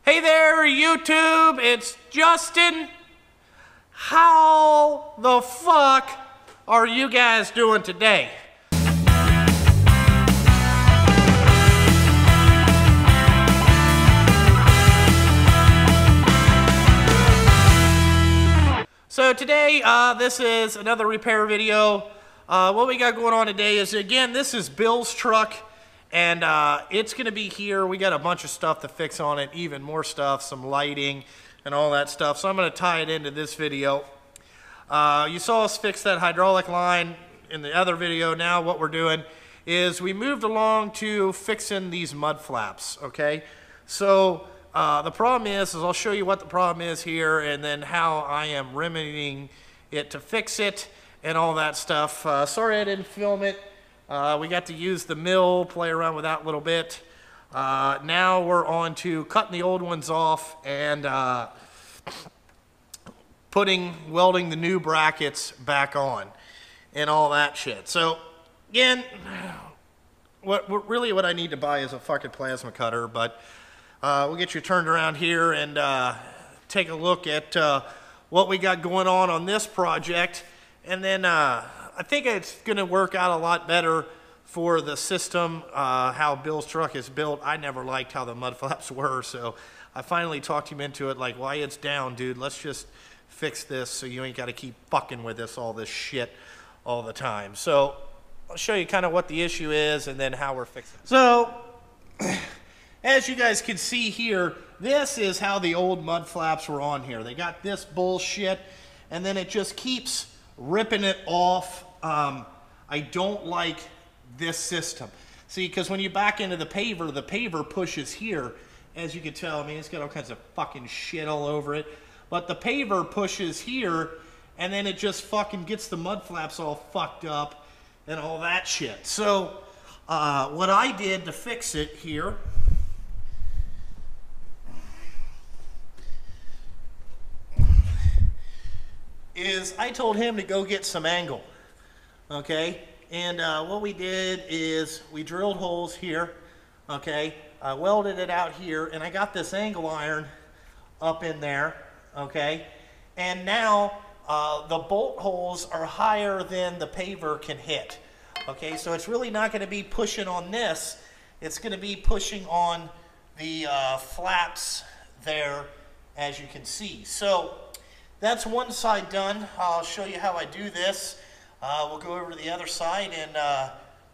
Hey there, YouTube, it's Justin. How the fuck are you guys doing today? So today, this is another repair video. What we got going on today is, again, this is Bill's truck. And it's going to be here. We got a bunch of stuff to fix on it, even more stuff, some lighting and all that stuff. So I'm going to tie it into this video. You saw us fix that hydraulic line in the other video. Now what we're doing is we moved along to fixing these mud flaps, okay? So the problem is I'll show you what the problem is here and then how I am remedying it to fix it and all that stuff. Sorry I didn't film it. We got to use the mill, play around with that a little bit. Now we're on to cutting the old ones off and welding the new brackets back on and all that shit. So again, what I need to buy is a fucking plasma cutter, but we'll get you turned around here and take a look at what we got going on this project, and then I think it's going to work out a lot better for the system, how Bill's truck is built. I never liked how the mud flaps were, so I finally talked him into it, like, why it's down, dude, let's just fix this so you ain't got to keep fucking with all this shit all the time. So I'll show you kind of what the issue is and then how we're fixing it. So as you guys can see here, this is how the old mud flaps were on here. They got this bullshit, and then it just keeps ripping it off. I don't like this system. See, because when you back into the paver pushes here. As you can tell, I mean, it's got all kinds of fucking shit all over it. But the paver pushes here, and then it just fucking gets the mud flaps all fucked up and all that shit. So, what I did to fix it here is I told him to go get some angle, okay? And what we did is we drilled holes here, okay? I welded it out here, and I got this angle iron up in there, okay? And now the bolt holes are higher than the paver can hit, okay? So it's really not gonna be pushing on this. It's gonna be pushing on the flaps there, as you can see. So that's one side done. I'll show you how I do this. We'll go over to the other side and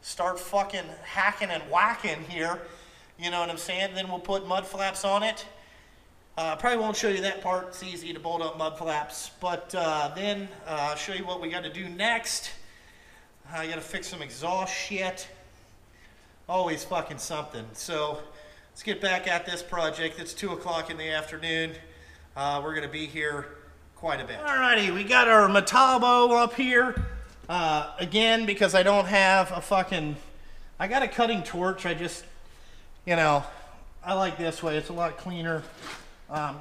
start fucking hacking and whacking here. You know what I'm saying? Then we'll put mud flaps on it. Probably won't show you that part. It's easy to bolt up mud flaps. But then I'll show you what we got to do next. I got to fix some exhaust shit. Always fucking something. So let's get back at this project. It's 2 o'clock in the afternoon. We're going to be here quite a bit. Alrighty, we got our Metabo up here. Again, because I don't have a fucking, I got a cutting torch. I just, you know, I like this way. It's a lot cleaner.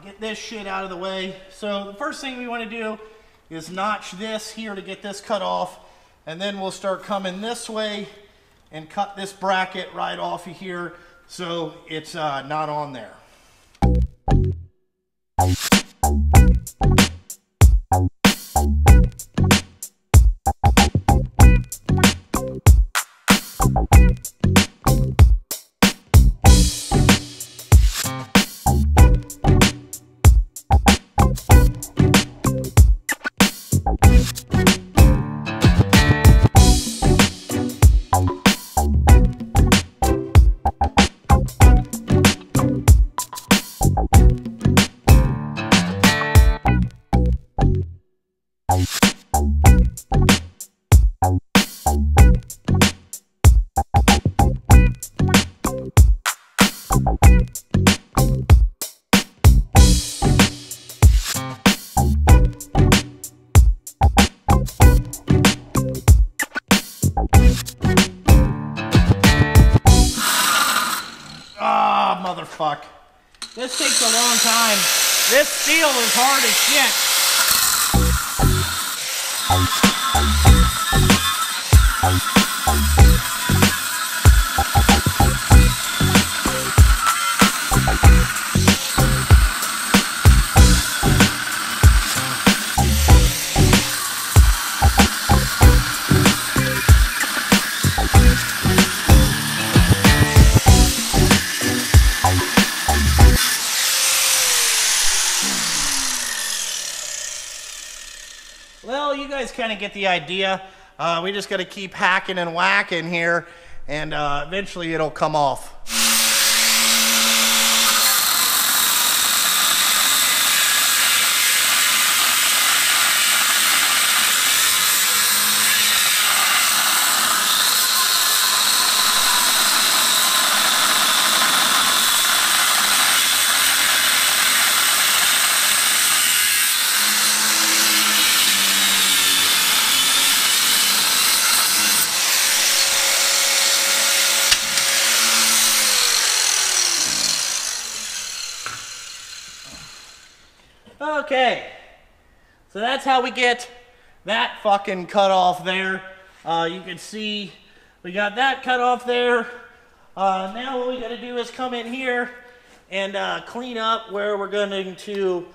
Get this shit out of the way. So the first thing we want to do is notch this here to get this cut off. And then we'll start coming this way and cut this bracket right off of here so it's not on there. Motherfuck. This takes a long time. This steel is hard as shit. Well, you guys kind of get the idea. We just got to keep hacking and whacking here, and eventually it'll come off. Okay, so that's how we get that fucking cut off there. You can see we got that cut off there. Now what we got to do is come in here and clean up where we're going to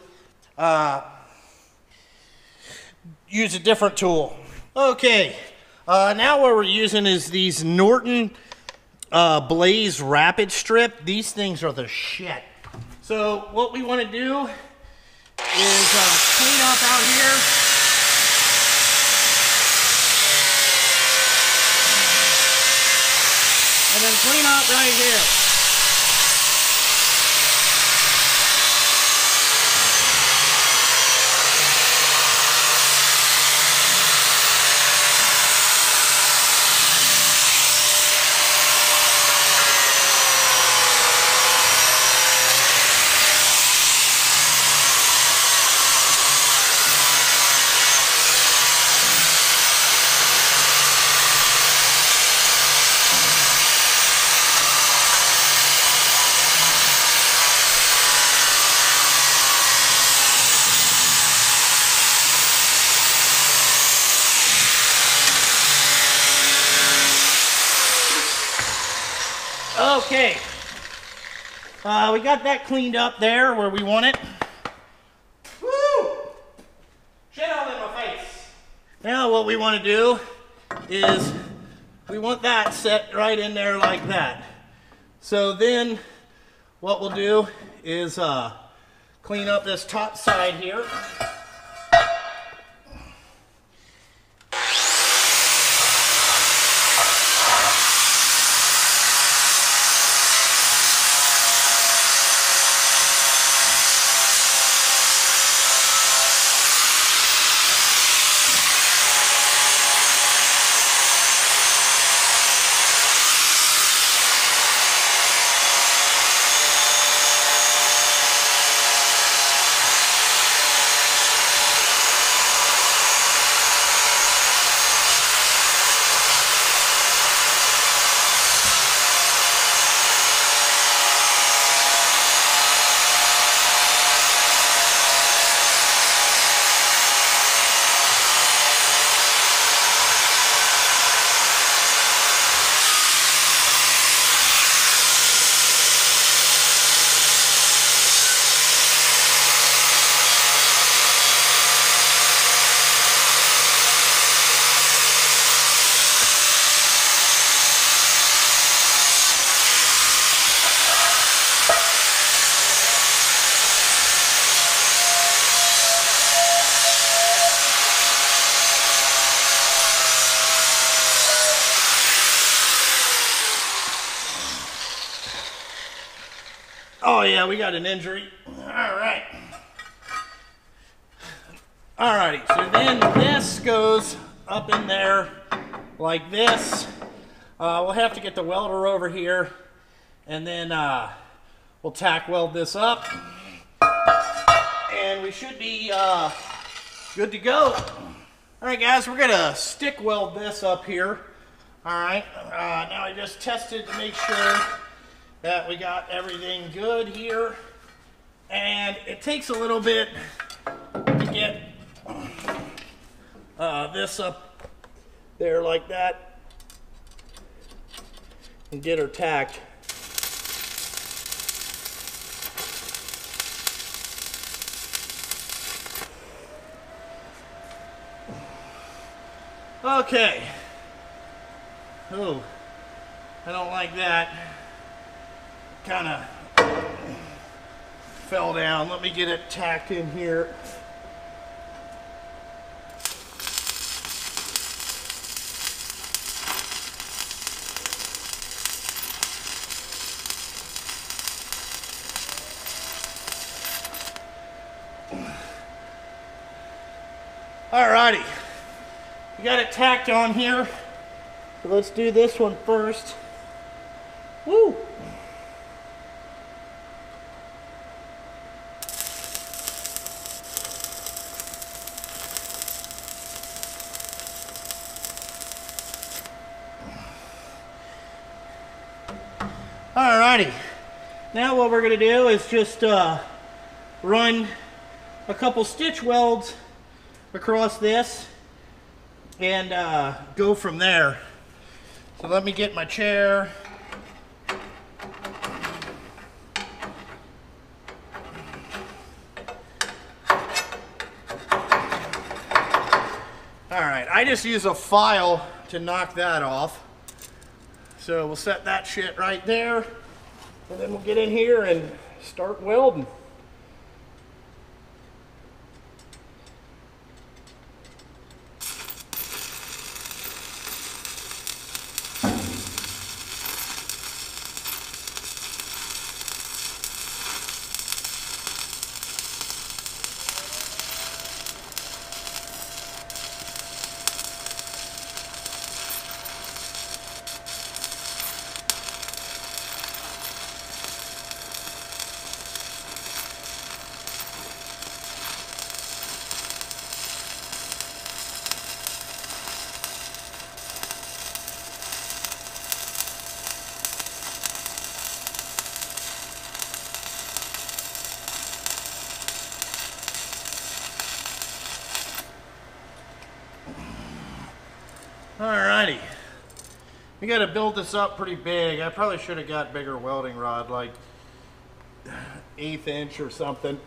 use a different tool. Okay, now what we're using is these Norton Blaze Rapid Strip. These things are the shit. So what we want to do is clean up out here. And then clean up right here. Okay, we got that cleaned up there where we want it. Woo! Shit all in my face. Now what we want to do is we want that set right in there like that. So then what we'll do is clean up this top side here. Oh yeah, we got an injury. Alright. Alrighty, so then this goes up in there like this. We'll have to get the welder over here, and then we'll tack weld this up. And we should be good to go. Alright guys, we're gonna stick weld this up here. Alright, now I just tested to make sure that we got everything good here, and it takes a little bit to get this up there like that and get her tacked. Okay. Oh, I don't like that. Kind of fell down. Let me get it tacked in here. Alrighty, we got it tacked on here. So let's do this one first. Woo! Alrighty, now what we're going to do is just run a couple stitch welds across this and go from there. So let me get my chair. Alright, I just use a file to knock that off. So we'll set that shit right there, and then we'll get in here and start welding. Alrighty, we got to build this up pretty big. I probably should have got bigger welding rod, like 1/8 inch or something.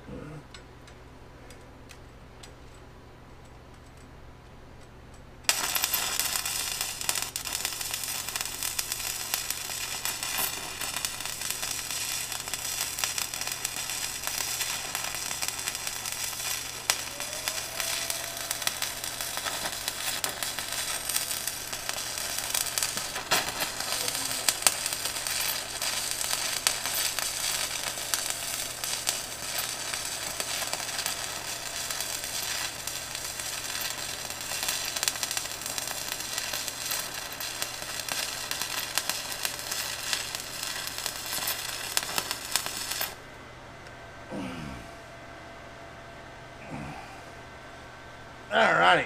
Alrighty.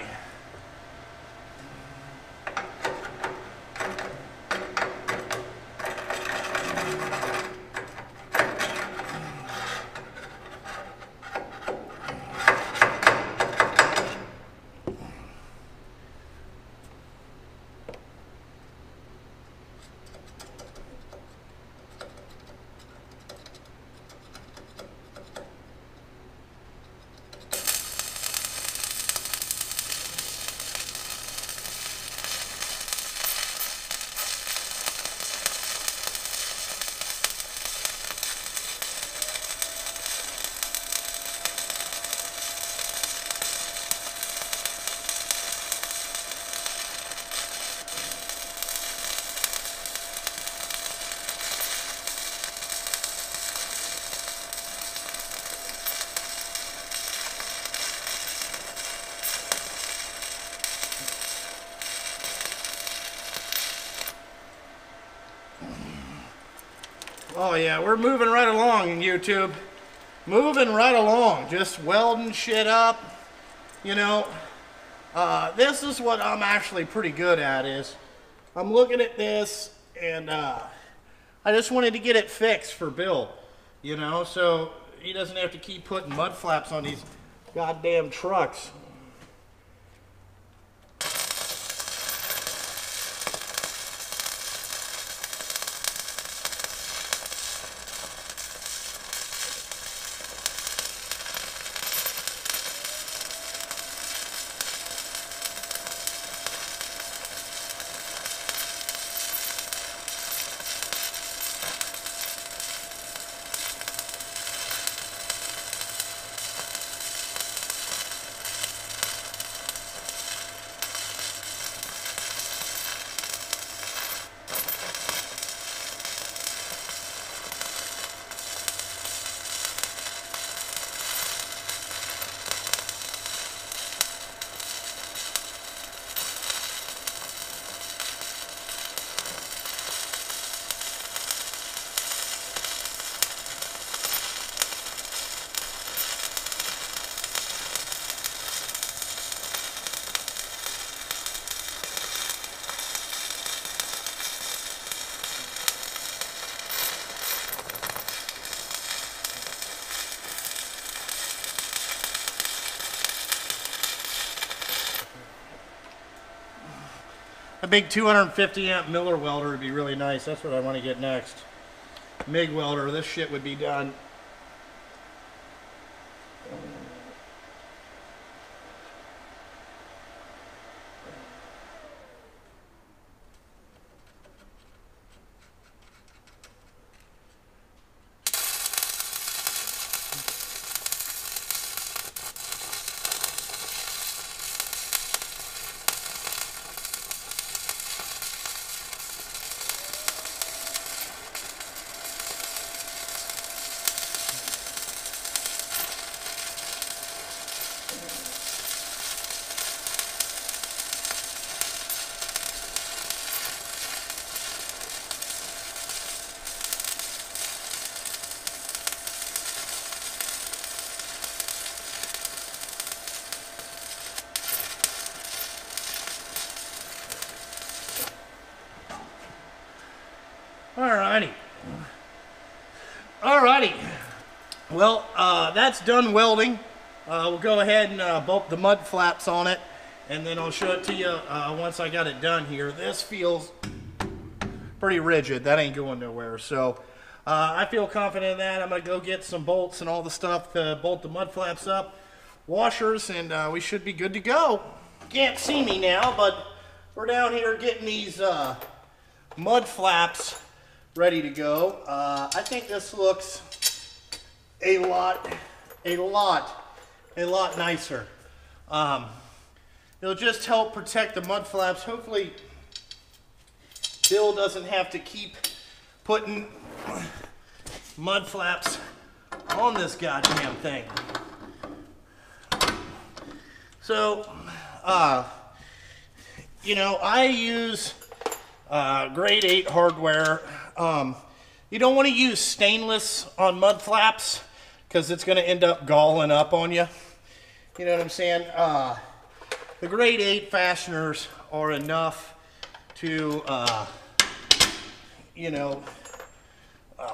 Oh yeah, we're moving right along in YouTube. Moving right along, just welding shit up. You know, this is what I'm actually pretty good at is, I'm looking at this and I just wanted to get it fixed for Bill. You know, so he doesn't have to keep putting mud flaps on these goddamn trucks. A big 250 amp Miller welder would be really nice. That's what I want to get next. MIG welder, this shit would be done. Alrighty. Well, that's done welding. We'll go ahead and bolt the mud flaps on it, and then I'll show it to you once I got it done here. This feels pretty rigid. That ain't going nowhere. So I feel confident in that. I'm going to go get some bolts and all the stuff to bolt the mud flaps up, washers, and we should be good to go. Can't see me now, but we're down here getting these mud flaps ready to go. I think this looks a lot nicer. It'll just help protect the mud flaps. Hopefully Bill doesn't have to keep putting mud flaps on this goddamn thing. So, you know, I use grade 8 hardware. You don't want to use stainless on mud flaps because it's going to end up galling up on you. You know what I'm saying? The grade 8 fasteners are enough to, you know,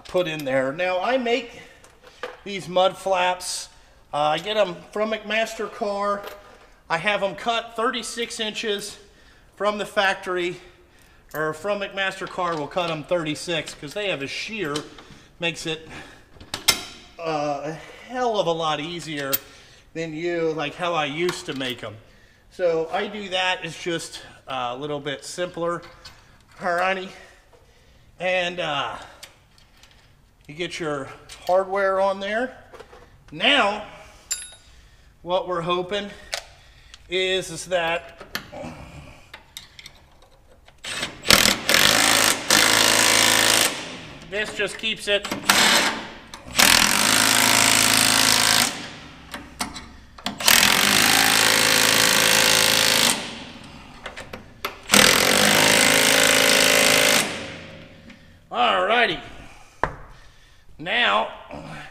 put in there. Now, I make these mud flaps. I get them from McMaster Car. I have them cut 36 inches from the factory, or from McMaster Car. We'll cut them 36 because they have a shear. Makes it a hell of a lot easier than like how I used to make them. So I do that. It's just a little bit simpler. Alrighty. And you get your hardware on there. Now, what we're hoping is that this just keeps it alrighty. Now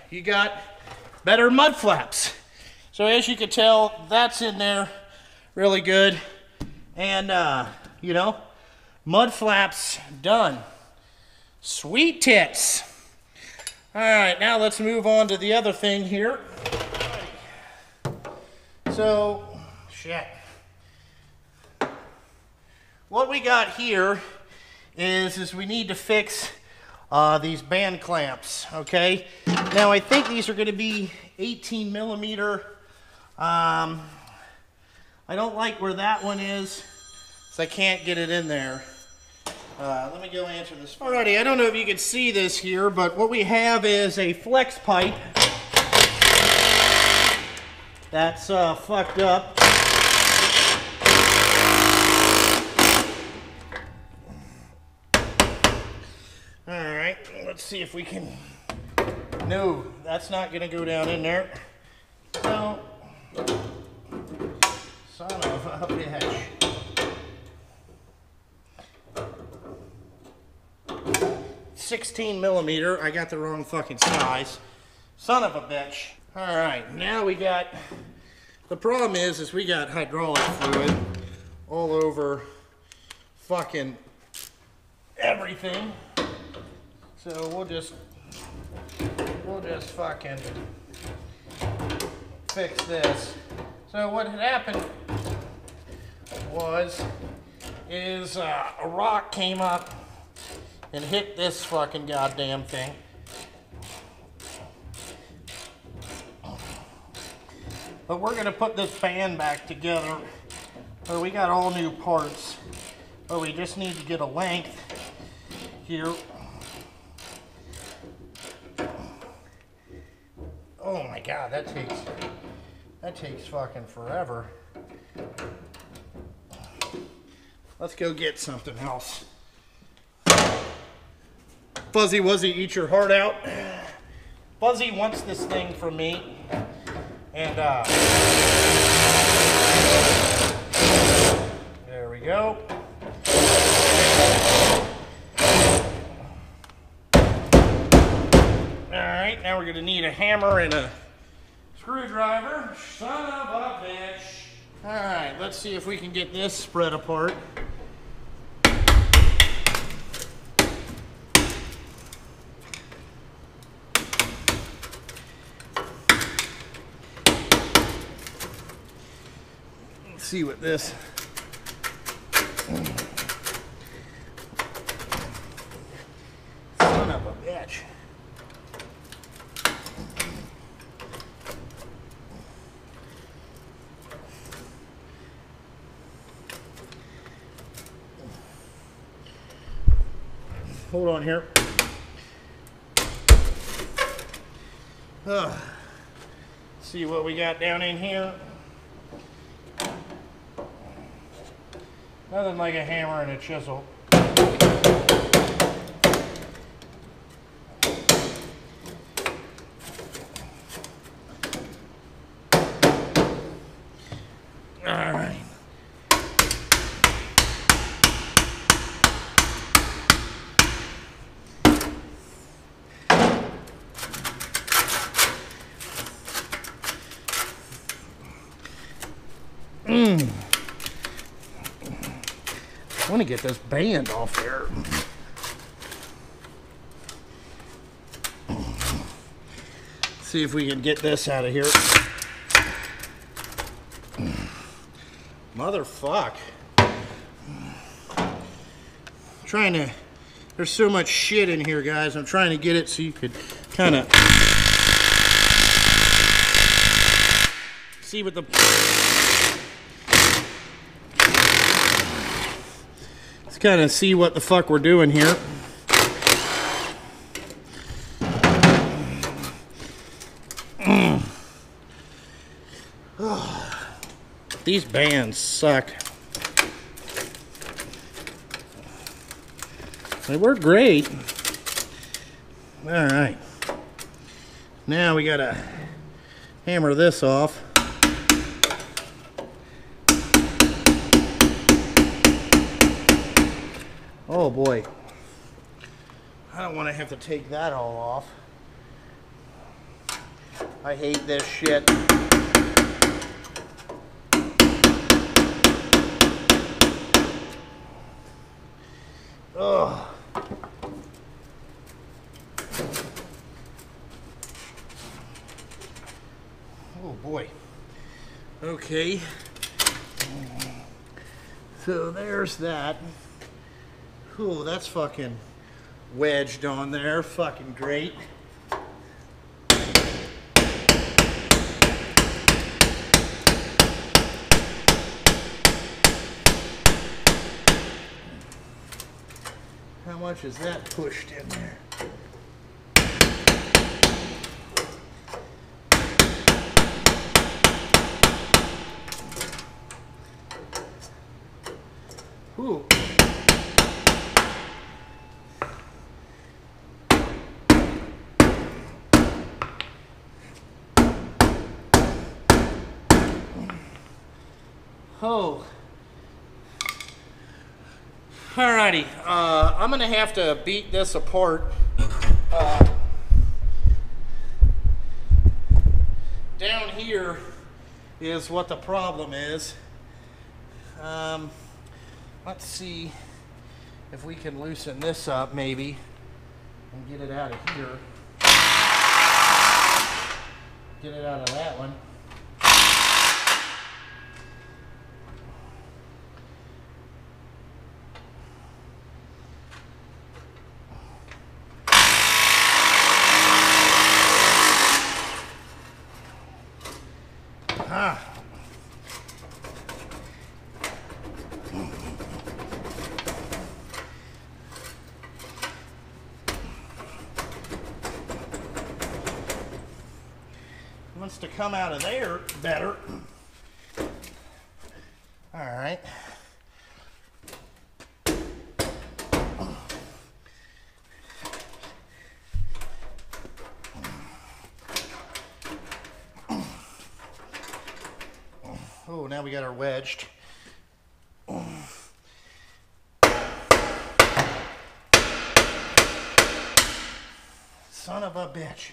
you got better mud flaps. So as you can tell, that's in there really good. And you know, mud flaps done. Sweet tits. All right, now let's move on to the other thing here. So, shit. What we got here is we need to fix these band clamps, okay? Now, I think these are going to be 18 millimeter. I don't like where that one is, so I can't get it in there. Let me go answer this. Alrighty, I don't know if you can see this here, but what we have is a flex pipe that's fucked up. Alright, let's see if we can... No, that's not going to go down in there. So, son of a bitch. 16 millimeter. I got the wrong fucking size. Son of a bitch. Alright, now we got... The problem is we got hydraulic fluid all over fucking everything. So we'll just fucking fix this. So what had happened was is a rock came up and hit this fucking goddamn thing. But we're gonna put this band back together. So we got all new parts. But we just need to get a length here. Oh my God, that takes fucking forever. Let's go get something else. Fuzzy Wuzzy, eat your heart out. Fuzzy wants this thing from me. And there we go. Alright, now we're going to need a hammer and a screwdriver. Son of a bitch. Alright, let's see if we can get this spread apart. Let's see what this... Son of a bitch. Hold on here. See what we got down in here. Nothing like a hammer and a chisel. All right. I want to get this band off there. See if we can get this out of here. Motherfuck. Trying to, there's so much shit in here, guys. I'm trying to get it so you could kind of see what the... Let's kind of see what the fuck we're doing here. These bands suck. They work great. All right. Now we gotta hammer this off. Oh boy. I don't want to have to take that all off. I hate this shit. Ugh. Oh boy. Okay. So there's that. Ooh, that's fucking wedged on there. Fucking great. How much is that pushed in there? Ooh. Oh. Alrighty, I'm gonna have to beat this apart. Down here is what the problem is. Let's see if we can loosen this up maybe and get it out of here. Get it out of that one. Wants to come out of there better. All right. Oh, now we got her wedged. Son of a bitch.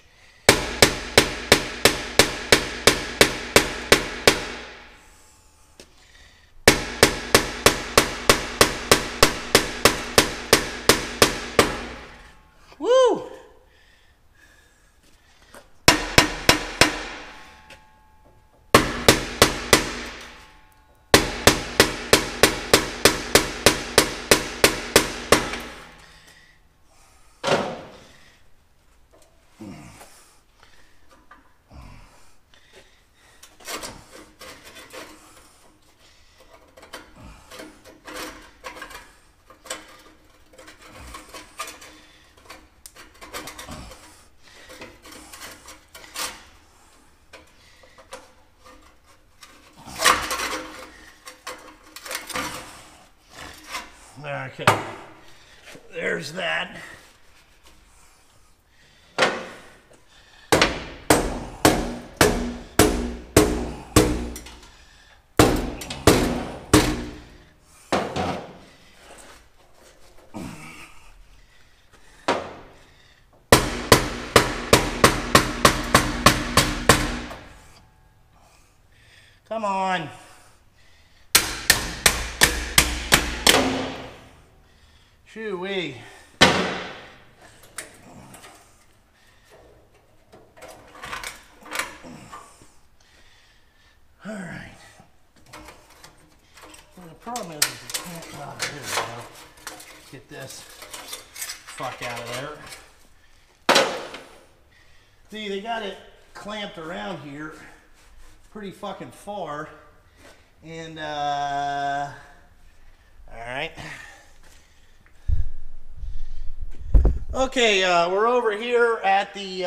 Woo! Okay, there's that. Come on. Shoo-wee. All right. Well, the problem is you can't, oh, here we go. Get this fuck out of there. See, they got it clamped around here pretty fucking far. And, all right. Okay, we're over here at the,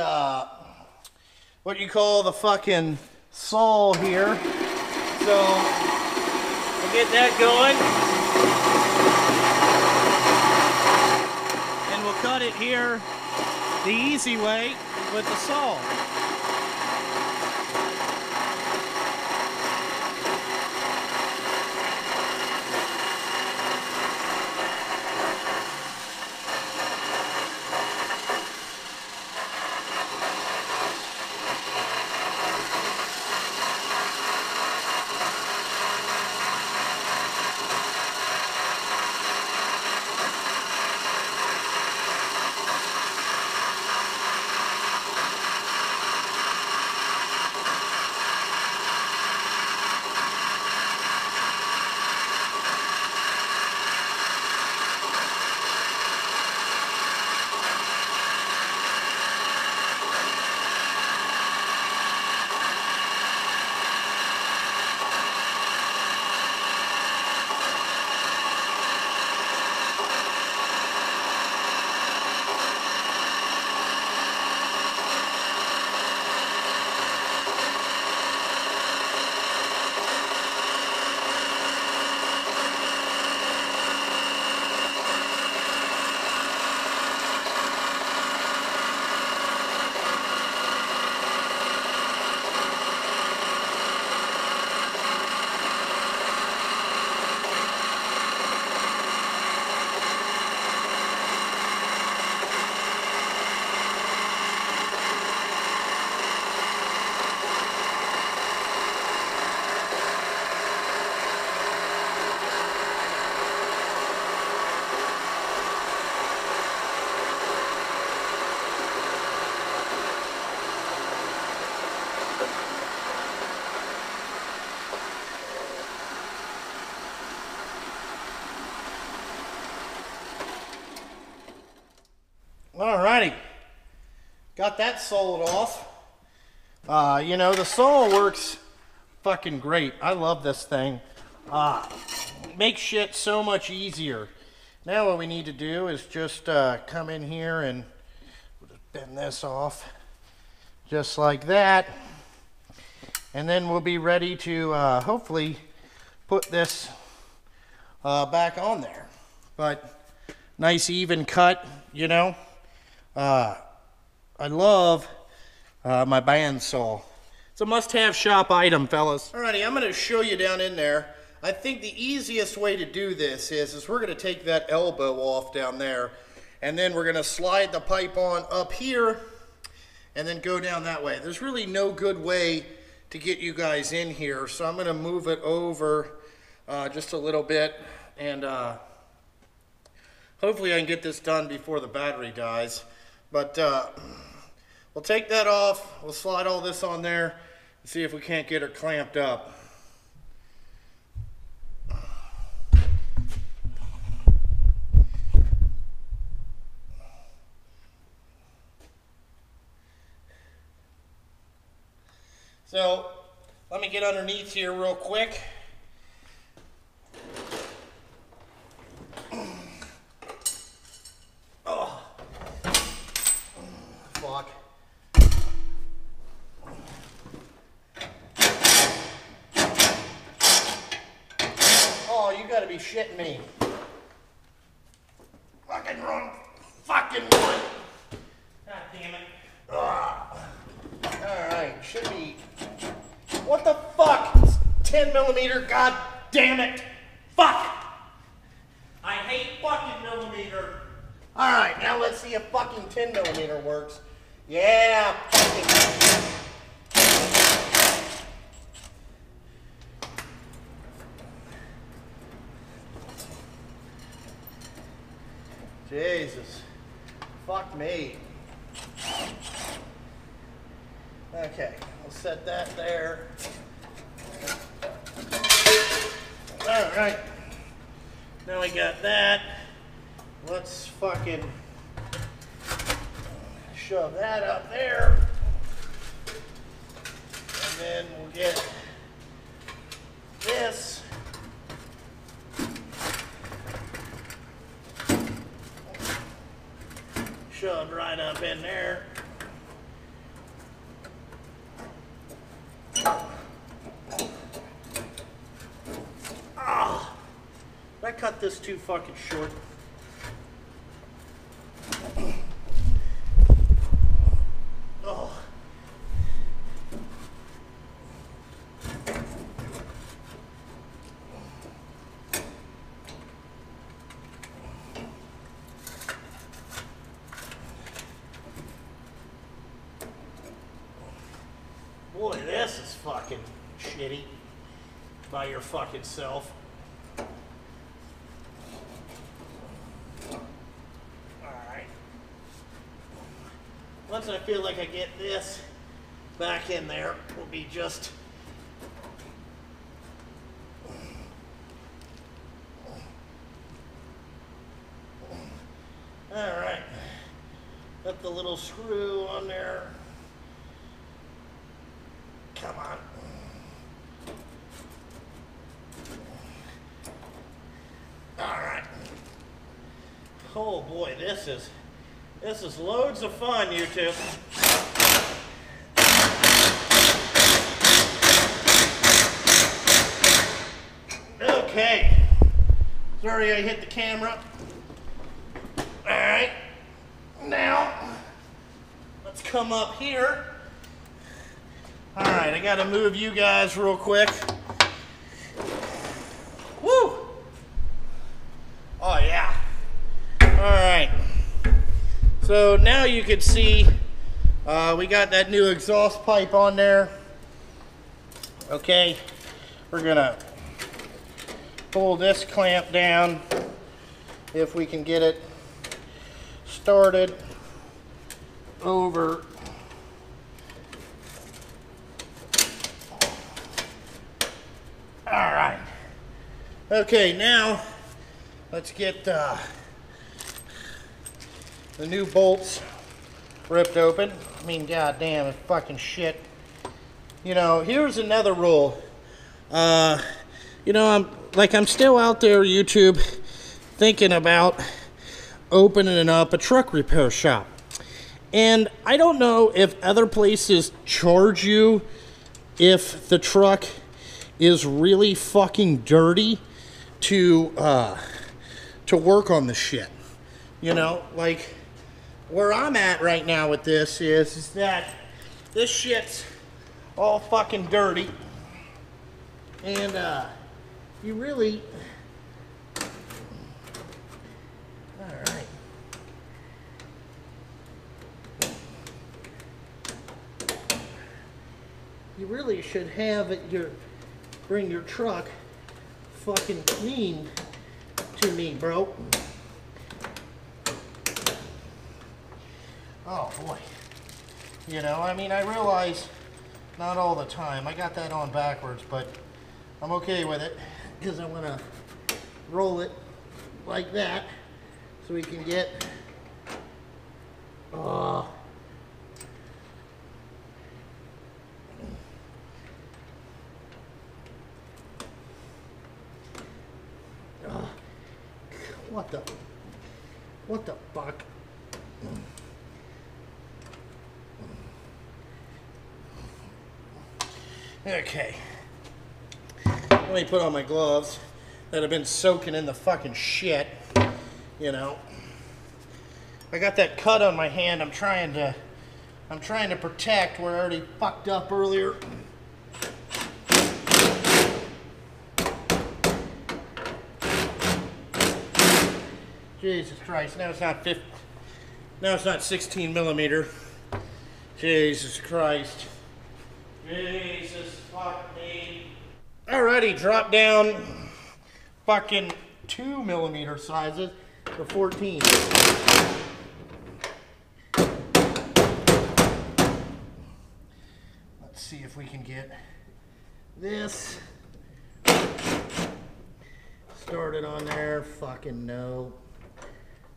what you call the fucking saw here. So, we'll get that going. And we'll cut it here the easy way with the saw. Alrighty, got that sawed off. You know, the saw works fucking great. I love this thing. Makes shit so much easier. Now what we need to do is just come in here and we'll just bend this off just like that. And then we'll be ready to hopefully put this back on there. But nice even cut, you know. I love my bandsaw. It's a must-have shop item, fellas. Alrighty, I'm going to show you down in there. I think the easiest way to do this is we're going to take that elbow off down there, and then we're going to slide the pipe on up here, and then go down that way. There's really no good way to get you guys in here, so I'm going to move it over just a little bit, and hopefully I can get this done before the battery dies. But we'll take that off, we'll slide all this on there, and see if we can't get her clamped up. So, let me get underneath here real quick. Oh. Fuck. Oh, you gotta be shitting me. Fucking run. Fucking run. God damn it. Alright, should be... What the fuck? It's 10 millimeter, god damn it. Fuck! I hate fucking millimeter. Alright, now let's see if fucking 10 millimeter works. Yeah, fucking... Jesus. Fuck me. Okay, we'll set that there. Alright. Now we got that. Let's fucking shove that up there. And then we'll get this. Shoved right up in there. I cut this too fucking short. Oh. Boy, this is fucking shitty by your fucking self. Once I feel like I get this back in there, will be just alright. Got the little screw on there. Come on. Alright. Oh boy, this is loads of fun, YouTube. Okay. Sorry I hit the camera. Alright. Now, let's come up here. Alright, I gotta move you guys real quick. Woo! Oh yeah. Alright. So now you can see we got that new exhaust pipe on there. Okay, we're gonna pull this clamp down if we can get it started over. All right. Okay, now let's get the new bolts ripped open. I mean, goddamn, it's fucking shit. You know, here's another rule. You know, I'm still out there, YouTube, thinking about opening up a truck repair shop. And I don't know if other places charge you if the truck is really fucking dirty to work on the shit. You know, like where I'm at right now with this is that this shit's all fucking dirty, and you really, all right. You really should have it, bring your truck fucking clean to me, bro. Oh boy. You know, I mean, I realize not all the time. I got that on backwards, but I'm okay with it because I want to roll it like that so we can get what the fuck? Okay. Let me put on my gloves that have been soaking in the fucking shit. You know. I got that cut on my hand. I'm trying to protect where I already fucked up earlier. Jesus Christ, now it's not 16 millimeter. Jesus Christ. Jesus fuck me. Alrighty, drop down fucking 2 millimeter sizes to 14. Let's see if we can get this started on there. Fucking no.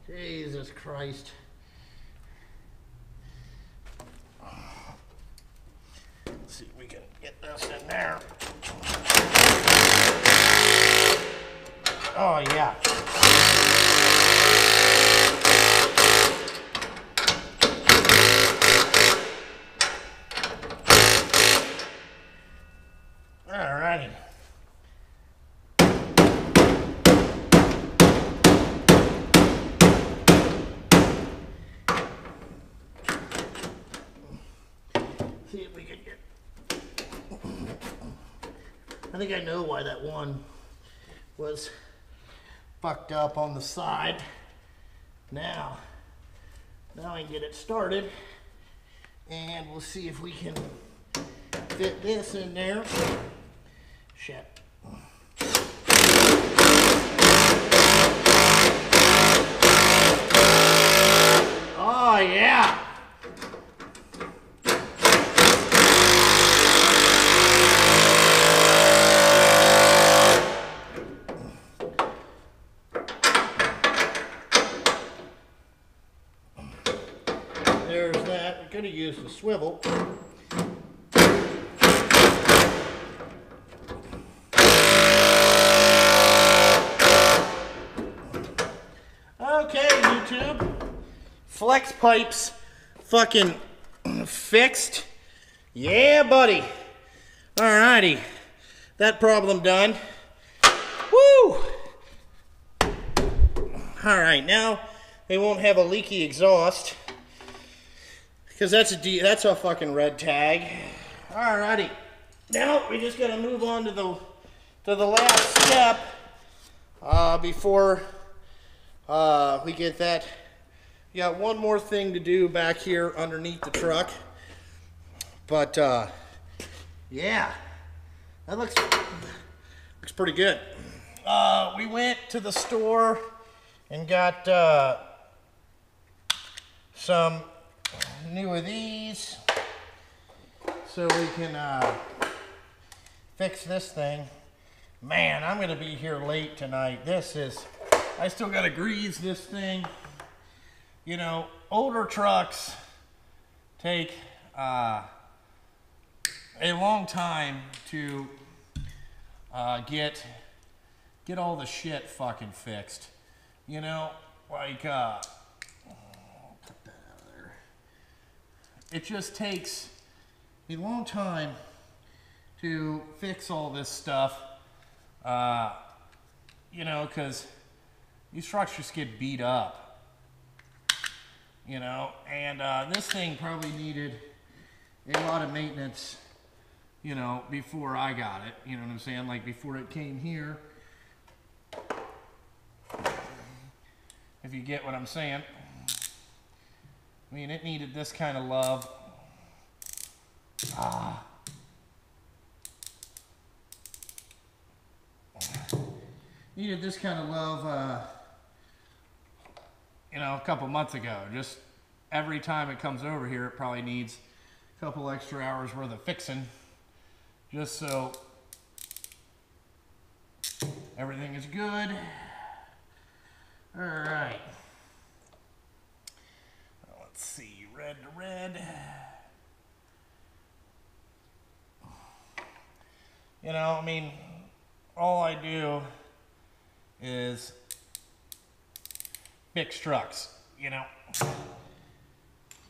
Jesus Christ. Let's see if we can get this in there. Oh yeah. Alrighty. See if we can get. I think I know why that one was fucked up on the side. Now I can get it started, and we'll see if we can fit this in there. Shit. Oh yeah. There's that. We could have used a swivel. Okay, YouTube. Flex pipes fucking fixed. Yeah, buddy. Alrighty. That problem done. Woo! Alright, now they won't have a leaky exhaust, because that's a fucking red tag. Alrighty. Now we just gotta move on to the last step before we get that. We got one more thing to do back here underneath the truck. But yeah, that looks pretty good. We went to the store and got some new of these so we can fix this thing. Man, I'm gonna be here late tonight. I still gotta grease this thing. You know, older trucks take a long time to get all the shit fucking fixed. You know, like, put that out of there. It just takes a long time to fix all this stuff, you know, because these trucks just get beat up, you know, and this thing probably needed a lot of maintenance, you know, before I got it, you know what I'm saying, like before it came here, if you get what I'm saying. I mean, it needed this kind of love. Needed this kind of love, you know, a couple months ago. Just every time it comes over here, it probably needs a couple extra hours worth of fixing, just so everything is good. All right. Let's see, red to red. You know, I mean, all I do is fix trucks, you know.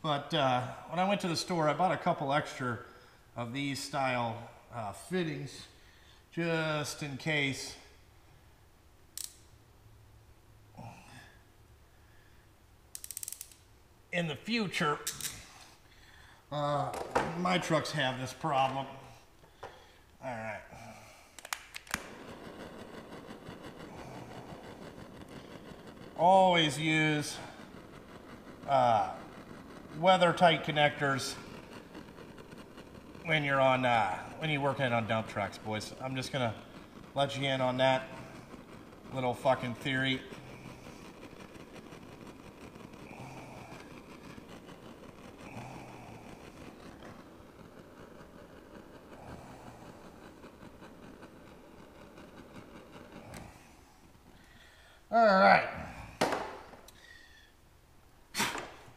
But when I went to the store, I bought a couple extra of these style fittings, just in case. In the future, my trucks have this problem. All right. Always use weather-tight connectors when you're on when you're working on dump trucks, boys. I'm just gonna let you in on that little fucking theory. All right.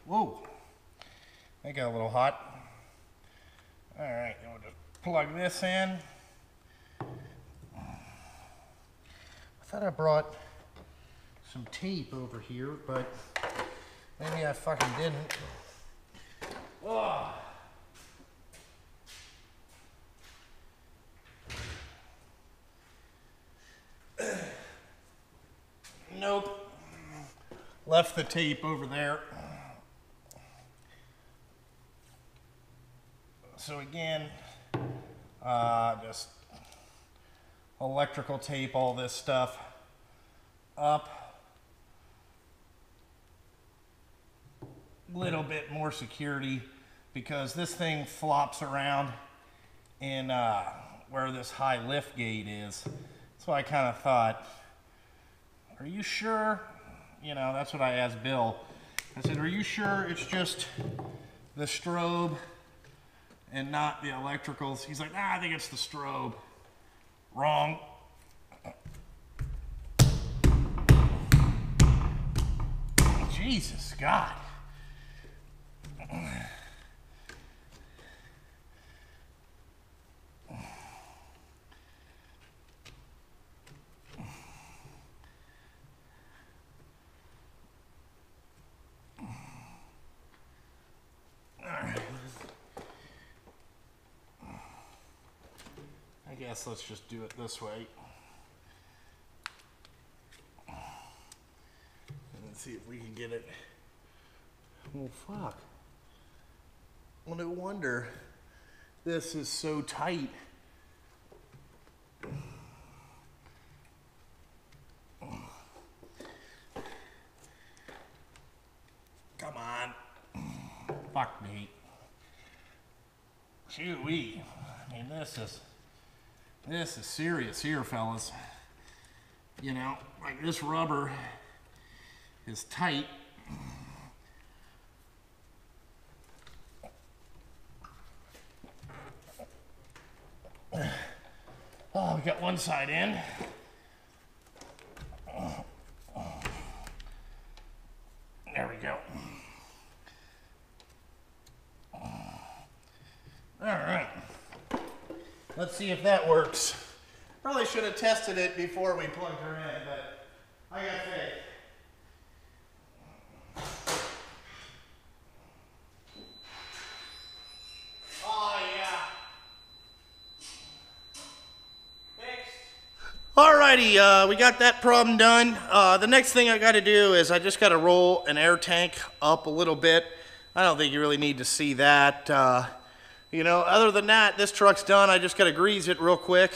Whoa. That got a little hot. All right, then we'll just plug this in. I thought I brought some tape over here, but maybe I fucking didn't. Oh. Nope. Left the tape over there. So again, just electrical tape all this stuff up. A little bit more security because this thing flops around in where this high lift gate is. So I kind of thought, are you sure? You know, that's what I asked Bill. I said, are you sure it's just the strobe and not the electricals? He's like, nah, I think it's the strobe. Wrong. Jesus, God. I guess let's just do it this way. And let's see if we can get it. Well, fuck. Well, no wonder this is so tight. Come on. Fuck me. Shoo-wee. I mean, this is serious here, fellas. You know, like this rubber is tight. Oh, we got one side in. There we go. All right. Let's see if that works. Probably should have tested it before we plugged her in, but I got faith. Oh, yeah. Fixed. Alrighty, we got that problem done. The next thing I got to do is I just got to roll an air tank up a little bit. I don't think you really need to see that. You know, other than that, this truck's done. I just got to grease it real quick,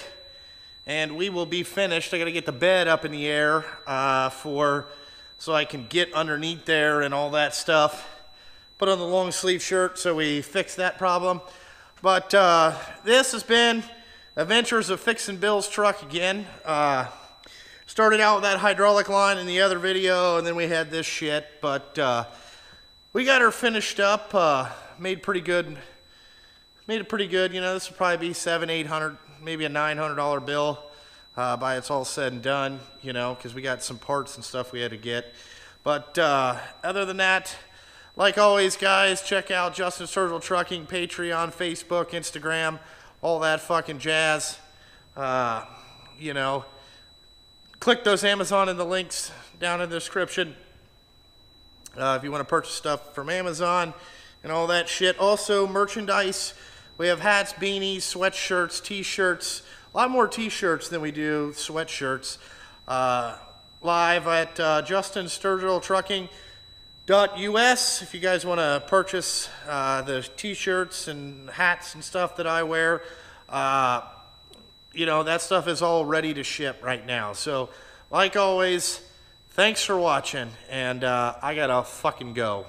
and we will be finished. I got to get the bed up in the air so I can get underneath there and all that stuff. Put on the long sleeve shirt, so we fix that problem. But this has been Adventures of Fixing Bill's truck again. Started out with that hydraulic line in the other video, and then we had this shit. But we got her finished up. Made it pretty good. You know, this will probably be $700, $800, maybe a $900 bill by it's all said and done. You know, because we got some parts and stuff we had to get. But other than that, like always, guys, check out Justin Sturgill Trucking, Patreon, Facebook, Instagram, all that fucking jazz. You know, click those Amazon and the links down in the description if you want to purchase stuff from Amazon and all that shit. Also, merchandise. We have hats, beanies, sweatshirts, t-shirts. A lot more t-shirts than we do sweatshirts. Live at Justin Sturgill Trucking. .us if you guys want to purchase the t-shirts and hats and stuff that I wear. You know, that stuff is all ready to ship right now. So, like always, thanks for watching, and I gotta fucking go.